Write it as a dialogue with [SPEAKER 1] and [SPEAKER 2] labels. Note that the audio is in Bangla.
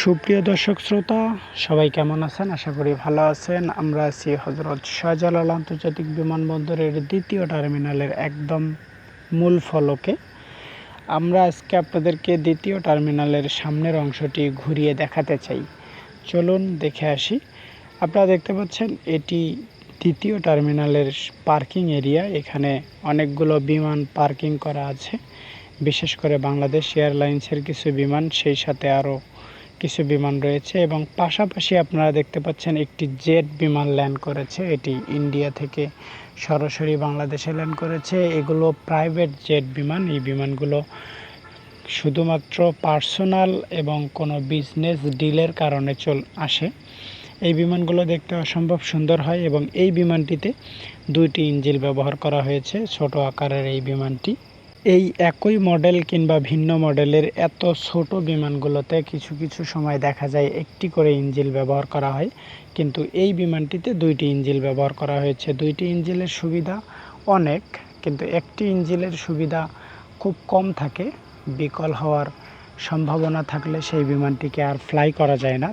[SPEAKER 1] সুপ্রিয় দর্শক শ্রোতা, সবাই কেমন আছেন? আশা করি ভালো আছেন। আমরা আছি হযরত শাহজালাল আন্তর্জাতিক বিমানবন্দরের দ্বিতীয় টার্মিনালের একদম মূল ফলকে। আমরা আজকে আপনাদেরকে দ্বিতীয় টার্মিনালের সামনের অংশটি ঘুরিয়ে দেখাতে চাই। চলুন দেখে আসি। আপনারা দেখতে পাচ্ছেন এটি দ্বিতীয় টার্মিনালের পার্কিং এরিয়া। এখানে অনেকগুলো বিমান পার্কিং করা আছে, বিশেষ করে বাংলাদেশ এয়ারলাইন্সের কিছু বিমান, সেই সাথে আরও কিছু বিমান রয়েছে এবং পাশাপাশি আপনারা দেখতে পাচ্ছেন একটি জেট বিমান ল্যান্ড করেছে। এটি ইন্ডিয়া থেকে সরাসরি বাংলাদেশে ল্যান্ড করেছে। এগুলো প্রাইভেট জেট বিমান। এই বিমানগুলো শুধুমাত্র পার্সোনাল এবং কোনো বিজনেস ডিলের কারণে আসে। এই বিমানগুলো দেখতে অসম্ভব সুন্দর হয় এবং এই বিমানটিতে দুইটি ইঞ্জিন ব্যবহার করা হয়েছে। ছোট আকারের এই বিমানটি, এই একই মডেল কিংবা ভিন্ন মডেলের এত ছোট বিমানগুলোতে কিছু কিছু সময় দেখা যায় একটি করে ইঞ্জিন ব্যবহার করা হয়, কিন্তু এই বিমানটিতে দুইটি ইঞ্জিন ব্যবহার করা হয়েছে। দুইটি ইঞ্জিনের সুবিধা অনেক, কিন্তু একটি ইঞ্জিনের সুবিধা খুব কম থাকে। বিকল হওয়ার সম্ভাবনা থাকলে সেই বিমানটিকে আর ফ্লাই করা যায় না।